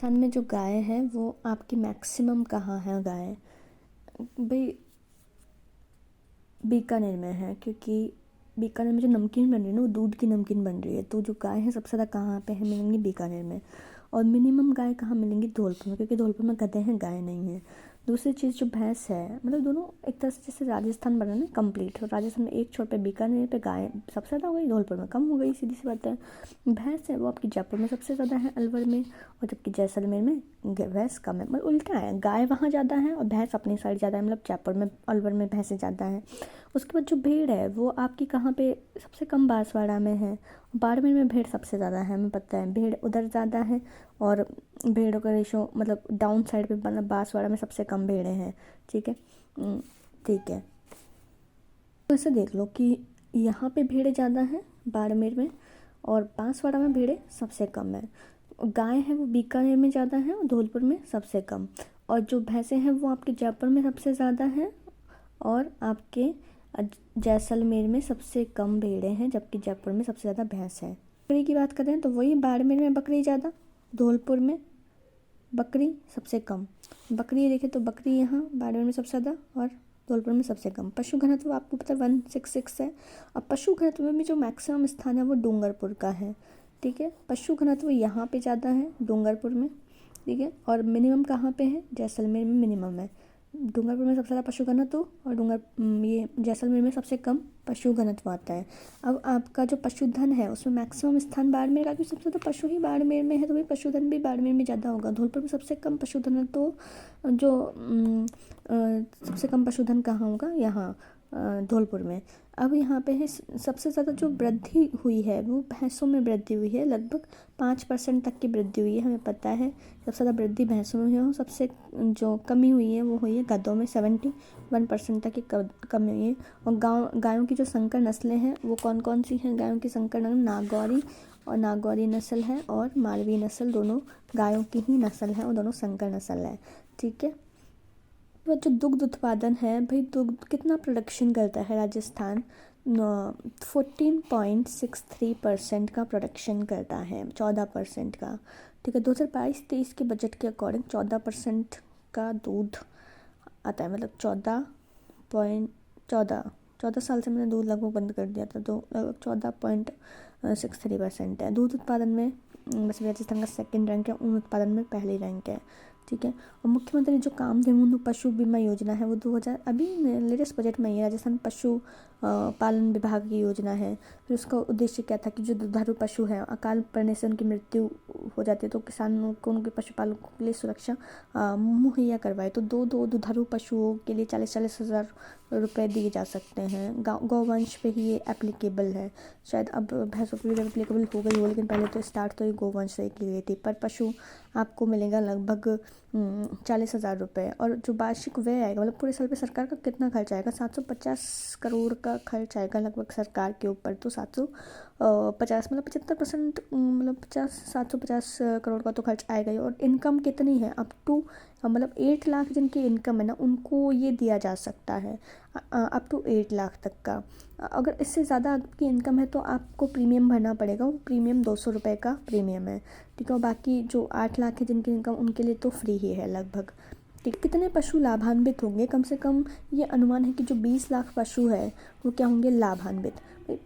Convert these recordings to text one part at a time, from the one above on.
राजस्थान में जो गाय है वो आपकी मैक्सिमम कहाँ है गाय भाई, बीकानेर में है। क्योंकि बीकानेर में जो नमकीन बन रही है ना वो दूध की नमकीन बन रही है। तो जो गाय है सबसे ज़्यादा कहाँ पे है मिलेंगी, बीकानेर में। और मिनिमम गाय कहाँ मिलेंगी, धौलपुर में, क्योंकि धौलपुर में गधे हैं, गाय नहीं है। दूसरी चीज़ जो भैंस है, मतलब दोनों एक तरह से जैसे राजस्थान बना ना कंप्लीट। तो राजस्थान में एक छोर पे बीकानेर पे गाय सबसे ज़्यादा हो गई, धौलपुर में कम हो गई, सीधी सी बात है। भैंस है वो आपकी जयपुर में सबसे ज़्यादा है, अलवर में। और जबकि जैसलमेर में भैंस कम है, मतलब उल्टा है, गाय वहाँ ज़्यादा है और भैंस अपनी साइड ज़्यादा है, मतलब जयपुर में अलवर में भैंसें ज़्यादा है। उसके बाद जो भेड़ है वो आपकी कहाँ पे सबसे कम, बांसवाड़ा में है। बाड़मेर में भेड़ सबसे ज़्यादा है, हमें पता है, भेड़ उधर ज़्यादा है। और भेड़ों का रेशो मतलब डाउन साइड पे, मतलब बांसवाड़ा में सबसे कम भेड़ें हैं। ठीक है। ठीक है। तो ऐसे देख लो कि यहाँ पे भेड़ें ज़्यादा हैं बाड़मेर में, और बांसवाड़ा में भेड़ें सबसे कम है। गाय है वो बीकानेर में ज़्यादा है और धौलपुर में सबसे कम। और जो भैंसें हैं वो आपके जयपुर में सबसे ज़्यादा हैं, और आपके जैसलमेर में सबसे कम भेड़ें हैं, जबकि जयपुर में सबसे ज़्यादा भैंस है। बकरी की बात करें तो वही, बाड़मेर में बकरी ज़्यादा, धौलपुर में बकरी सबसे कम। बकरी देखें तो बकरी यहाँ बाड़मेर में सबसे ज़्यादा और धौलपुर में सबसे कम। पशु घनत्व आपको पता है 166 है। अब पशु घनत्व में भी जो मैक्सिमम स्थान है वो डूंगरपुर का है। ठीक है, पशु घनत्व यहाँ पे ज़्यादा है डूंगरपुर में। ठीक है, और मिनिमम कहाँ पे है, जैसलमेर में मिनिमम है। डूंगरपुर में सबसे ज़्यादा पशु घनत्व और ये जैसलमेर में सबसे कम पशु घनत्व आता है। अब आपका जो पशुधन है उसमें मैक्सिमम स्थान बाड़मेर का, क्योंकि सबसे ज़्यादा पशु ही बाड़मेर में है, तो भाई पशुधन भी बाड़मेर में ज़्यादा होगा। धौलपुर में सबसे कम पशुधन है, तो जो सबसे कम पशुधन कहाँ होगा, यहाँ धौलपुर में। अब यहाँ पे है सबसे ज़्यादा जो वृद्धि हुई है वो भैंसों में वृद्धि हुई है, लगभग 5% तक की वृद्धि हुई है, हमें पता है। सबसे ज़्यादा वृद्धि भैंसों में हुई है, सबसे जो कमी हुई है वो हुई है गधों में, 71% तक की कमी हुई है। और गायों की जो संकर नस्लें हैं वो कौन कौन सी हैं, गायों की संकर नस्ल नागौरी, और नागौरी नस्ल है, और मालवी नस्ल, दोनों गायों की ही नस्ल है और दोनों संकर नस्ल है। ठीक है। तो जो दुग्ध उत्पादन है भाई, दुग्ध कितना प्रोडक्शन करता है राजस्थान, 14.63% का प्रोडक्शन करता है, 14% का। ठीक है, 2022-23 के बजट के अकॉर्डिंग 14% का दूध आता है, मतलब 14 साल से मैंने दूध लगभग बंद कर दिया था, तो 14.63% है दूध उत्पादन में। वैसे राजस्थान का सेकंड रैंक है, ऊन उत्पादन में पहली रैंक है। ठीक है। और मुख्यमंत्री जो कामधेनु पशु बीमा योजना है वो 2000 अभी लेटेस्ट बजट में ही राजस्थान पशु पालन विभाग की योजना है। फिर उसका उद्देश्य क्या था कि जो दुधारू पशु हैं अकाल पड़ने से उनकी मृत्यु हो जाती है, तो किसानों को उनके पशुपालकों के लिए सुरक्षा मुहैया करवाए। तो दो दुधारू पशुओं के लिए 40-40 हज़ार रुपये दिए जा सकते हैं। गौवंश पे ही ये एप्लीकेबल है, शायद अब भैंसों पे भी एप्लीकेबल हो गई हो, लेकिन पहले तो स्टार्ट तो ये गौवंश से की गई थी। पर पशु आपको मिलेगा लगभग 40,000 रुपये। और जो वार्षिक व्यय आएगा, मतलब पूरे साल पे सरकार का कितना खर्च आएगा, 750 करोड़ का खर्च आएगा लगभग सरकार के ऊपर। तो 750 मतलब 75%, मतलब 750 करोड़ का तो खर्च आएगा ही। और इनकम कितनी है, अप टू मतलब 8 लाख जिनकी इनकम है ना उनको ये दिया जा सकता है, अप टू 8 लाख तक का। अगर इससे ज़्यादा आपकी इनकम है तो आपको प्रीमियम भरना पड़ेगा, वो प्रीमियम 200 रुपये का प्रीमियम है। ठीक है, और बाकी जो 8 लाख है जिनकी इनकम उनके लिए तो फ्री ही है लगभग। ठीक, कितने पशु लाभान्वित होंगे, कम से कम ये अनुमान है कि जो 20 लाख पशु है वो क्या होंगे, लाभान्वित।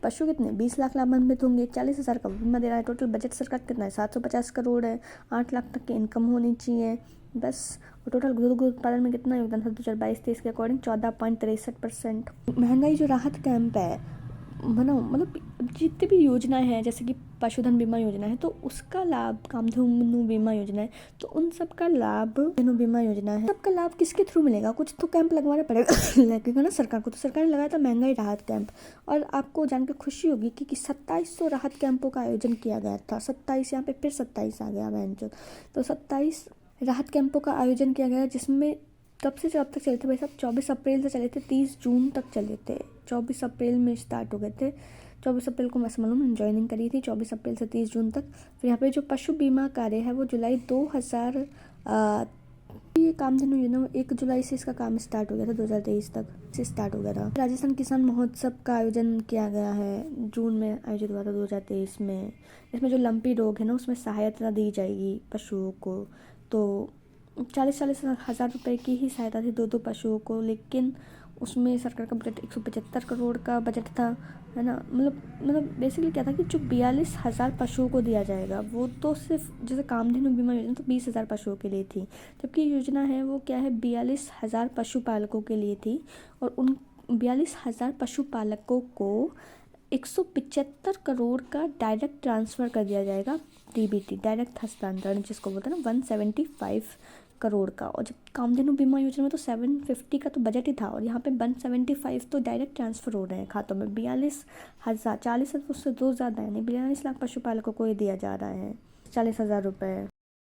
पशु कितने, 20 लाख लाभान्वित होंगे, 40,000 का बीमा दे रहा है। टोटल बजट सरकार कितना है, 750 करोड़ है, 8 लाख तक की इनकम होनी चाहिए बस। और टोटल दुग्ध उत्पादन में कितना योगदान था 2022-23 के अकॉर्डिंग, 14.63%। महंगाई जो राहत कैंप है मतलब जितनी भी योजनाएं हैं, जैसे कि पशुधन बीमा योजना है तो उसका लाभ, कामधेनु बीमा योजना है तो उन सब का लाभ, धेनु बीमा योजना है, सबका लाभ किसके थ्रू मिलेगा, कुछ तो कैंप लगवाना पड़ेगा लगेगा ना सरकार को। तो सरकार ने लगाया था महंगाई राहत कैंप, और आपको जानकर खुशी होगी कि 2700 राहत कैंपों का आयोजन किया गया था। 27, यहाँ पे फिर 27 आ गया बहन। तो 27 राहत कैंपों का आयोजन किया गया, जिसमें कब से कब तक चले थे भाई साहब, 24 अप्रैल से चले थे, 30 जून तक चले थे। 24 अप्रैल में स्टार्ट हो गए थे, 24 अप्रैल को मैं मैंने ज्वाइनिंग करी थी, 24 अप्रैल से 30 जून तक। फिर यहाँ पे जो पशु बीमा कार्य है वो जुलाई 2023 ये कामधेनु योजना 1 जुलाई से इसका काम स्टार्ट हो गया था, 2023 तक से स्टार्ट हो गया था। राजस्थान किसान महोत्सव का आयोजन किया गया है, जून में आयोजित हुआ था 2023 में। इसमें जो लंपी रोग है ना, उसमें सहायता दी जाएगी पशुओं को। तो 40-40 हज़ार रुपये की ही सहायता थी 2-2 पशुओं को, लेकिन उसमें सरकार का बजट 175 करोड़ का बजट था, है ना। मतलब बेसिकली क्या था कि जो 42,000 पशुओं को दिया जाएगा, वो तो सिर्फ जैसे कामधेनु बीमा योजना तो 20,000 पशुओं के लिए थी, जबकि योजना है वो क्या है 42,000 पशुपालकों के लिए थी। और उन 42,000 पशुपालकों को 175 करोड़ का डायरेक्ट ट्रांसफ़र कर दिया जाएगा, डीबीटी डायरेक्ट हस्तांतरण जिसको बोलते हैं ना, 175 करोड़ का। और जब कामधेनु बीमा योजना में तो 750 का तो बजट ही था, और यहाँ पे 175 तो डायरेक्ट ट्रांसफ़र हो रहे हैं खातों में। 42,000, 40,000 उससे दो ज़्यादा है, नहीं 42 लाख पशुपालकों को ये दिया जा रहा है 40,000 रुपये।